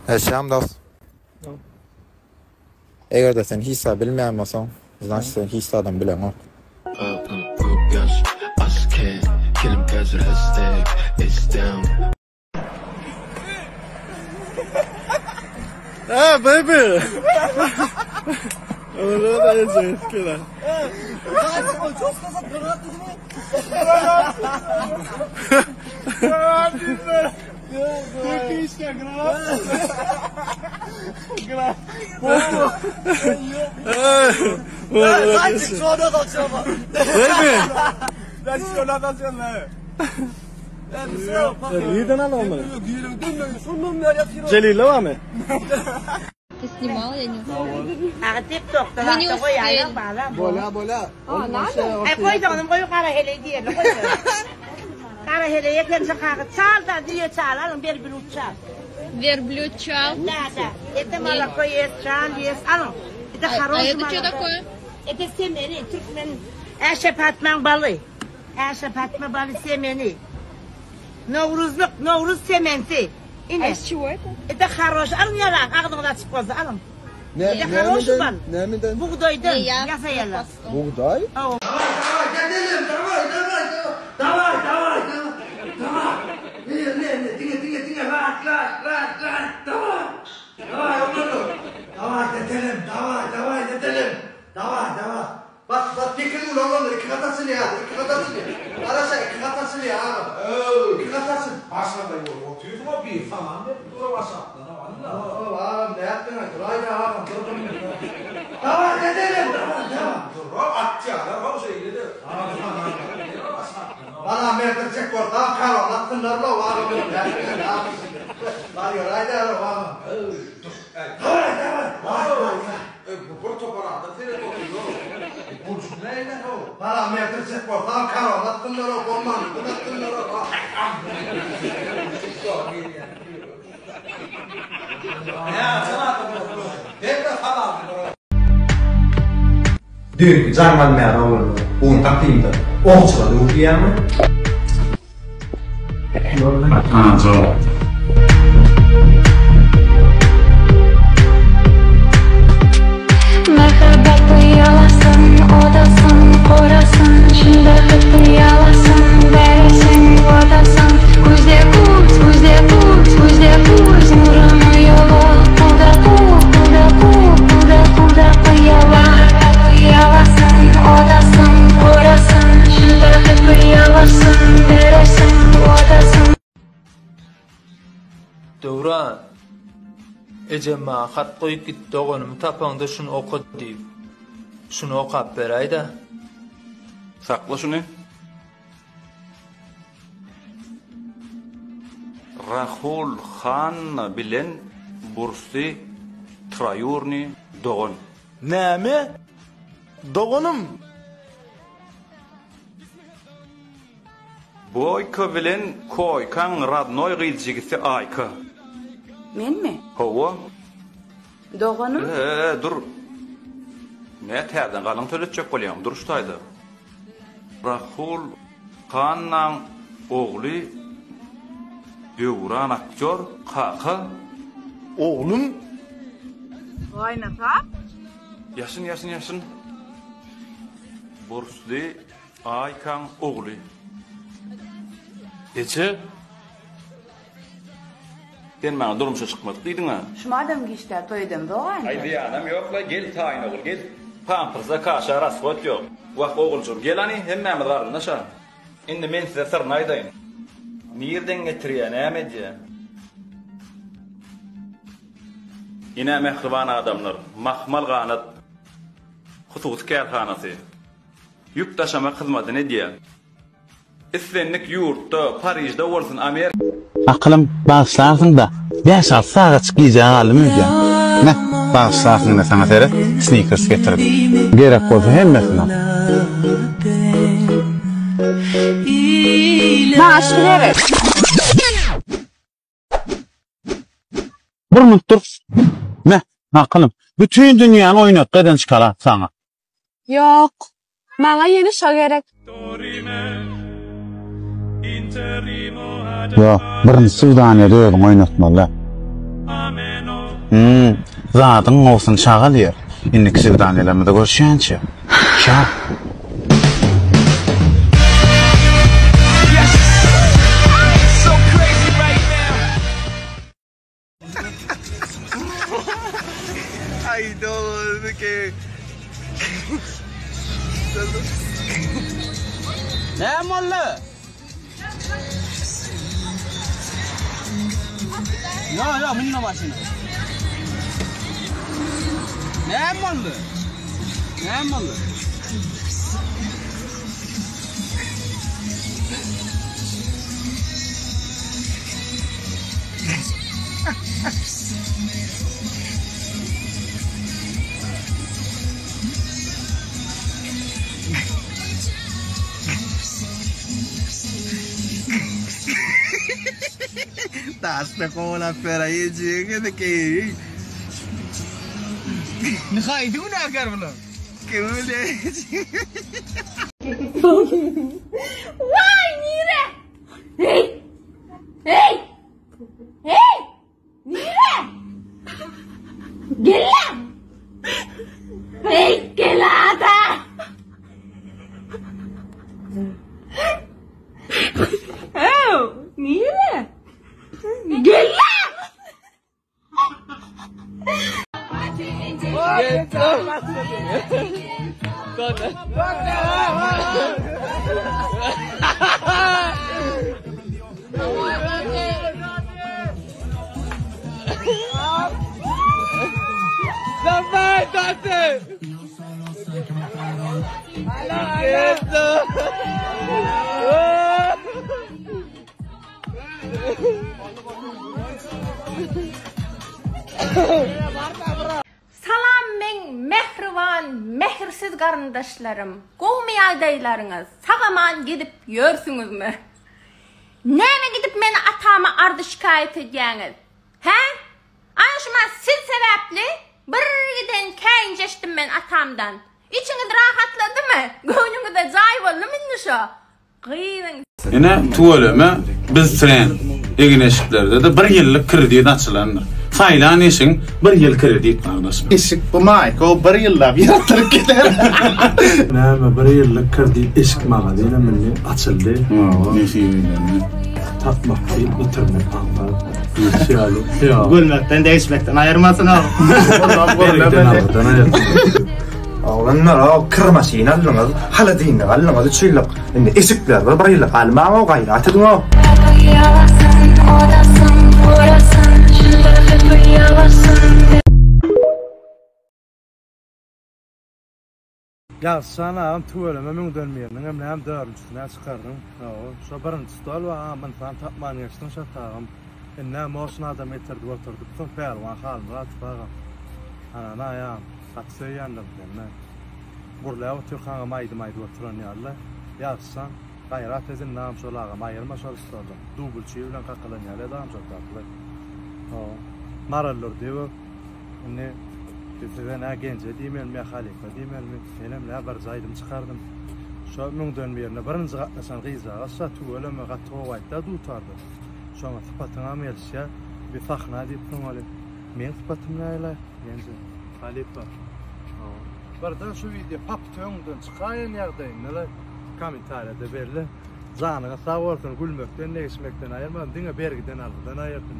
Eşyam dost. Eğer de sen hissa bilmeyen olsan, значит sen hissadan bilen ol. Ah, baby! Orada da yiyeceğiz kira. Лиден аломы. Джалила вами? Ты снимал, я не знаю. А тиктокта Мы не успели. Боля. А, надо? Koy da onu koy kara hele diye. Kara heleye kendisi kara çal da diye çal bir uçal. Верблюд чал. Да. Это молоко есть, чан есть. Это А хорошее это что такое? Это семени, Türkmen eşepatman balı. Eşepatma balı semeni. Novruz sementi. А из чего это? Это хорошее. Alın yala, ağzına çıkmaz. Alın. Это хороший бал. Buğdaydan yasayalar. Buğday? Давай. Bak tekin ulan iki katasın ya. Arasa iki katasın ya. İki katasın. Başına da yok. Oturuyorsun ama bir falan da dura başlattın. Ağam ne yaptın? Duraydı ağam. Davay dedelim. Dur atçı adam o şeyi dedi. Bana mertecek var. Daha kar anlattınlar da var. Var ya raydı ağam. Davay. Bu toparanda seni oturuyor. Bu neyle o? Bana mertecek var. Daha kar anlattınlar o bombanı. Anlattınlar o. Ya sana hep de falan. Dünkü canman meydan olurdu. Bunu takdimde. Oğuzçıla da okuyan mı? Çok. Merhabat yalasın, odasın, korasın, şimdi hıtı yalasın, veresin, odasın, kuzde kuz, nurunu yolu, kulda kuyala. Merhabat yalasın, odasın, korasın, şimdi hıtı yalasın, veresin, odasın. Dövran, ecema xat koyup gitti oğlum tapanda şunu oku deyip. Şunu okap beray da. Sakla şunu. Rahul Khan bilen Bursi Trayurni Doğun. Näme? Doğunum. Boyka bilen Koykan Radnoy gıycigisi Ayka. Men mi? Hova? Doğanım? Dur. Ne terden qalın töletçek bolyam, duruştaydı. Rahul Khan'nın oğlu Dövran aktör Kaka. Oğlum. Oynata. Yaşın. Bursli Aykan oğlu. Ece? Den bana durmuşa çıkmadık diydin ha? Şumadam gişler toydum doğan. Haydi anam yok la gel tayin oğul gel. Pampırza kaşa rasfot yok. Vaq oğulcum gel hani hemmemiz var naşa. Indi men size sırrını aydayım. Nereden getiriyor ne diye? Yine mehriban adamlar, mahmal qanat, husus kârhanası. Yük taşıma hizmeti ne diye? İslenlik yurtta, Parij'de olsun Amerika. Aklım bağışlarsın da 5-6 saat çıkacağın halim yok ya. Ne? Bağışlarsın da sana seyret, sneakers getirdim. Gerek olsa hemmesine. Maaş vererek. Bir minut dur. Ne? Aklım. Bütün dünyanın oynat kadın çıkar sana. Yok. Bana yeni şo gerek. Yok. Birinci Sudaniyede oynatmalı. Zadın olsun şagal yer. İnni kisi danelemede görüşençi. Şa. Ay no, que... Ne molla? Ya minna başına. Ne molla? Ne molla? Tasma como la fera aí, diga de que não vai do na cara não que mulher Vay Nire! Hey! Hey! Hey! Nire! Gel lan! Hey gelada! Oh, Nire! Gel lan! Sampai tate. Salam men mehriban, mehirsiz qarındaşlarım. Qowmi adaylarınız sağaman gidip yörsünüzmü? Näme gidip meni atama ardı şikayet edýäňiz? He? Ana şuma siz sebäpli bir giden käýinjeşdim men atamdan. İçiňiz rahatladymy? Göňüňizde jaý boldymy şo? Gyýyň. Ene tuvaleme biz tren egineşiklerde de 1 ýyllyk kredit açylandyr. Faylan eşin 1 ýyl kredit gardaşym. Eşik bu mayk o 1 ýyllap ýatyryp gider. Näme 1 ýyllyk kredit eşik magazyna meni açyldy. Neşeýlerini tapmak diýip bitirmek anlar. Ýa. Gülmekden değişmekten ayırmasın o. Oğlanlar o kırmasın alınız, haladin alınız çiylip, indi esikler var, 1 ýyllyk alma o gayrat edin o. Ya sana tuvaleme min dönmeýärdiň hem näme dörüncüsine çykardym. Şo birinji stol we aman fan tapman ýaşdyň şatagym. Näme olsun adam etirdi oturdyk. Soň perwan halmy atpagam. Ana ya, saksýandyk men. Burla oturýan maýdy oturan ýaly. Ýaşsan, gayrat edin näme şolagam aýyrma şol stolda. Dubulçy bilen gakalan ýaly adam şatagly. Marallar diýip, ne Bizden agence diýmen me halifa diýmen me senem la bir zaýdym çykardym. Şo müň dönmeýärine birinji gatnaşan gyzaga satu öleme gatwa waýtda dutardy. Şoňa sypatyňa melşä bir sahna diýip tuňaly. Men sypatym näle? Ýence halifa. Birden şu video pap töňden çykaýan ýagdaý näle kommentariýada berildi. Zanyňa sag bolsun gülmekden, näşmekden aýyrma, diňe bergiden aldydan aýyrdy.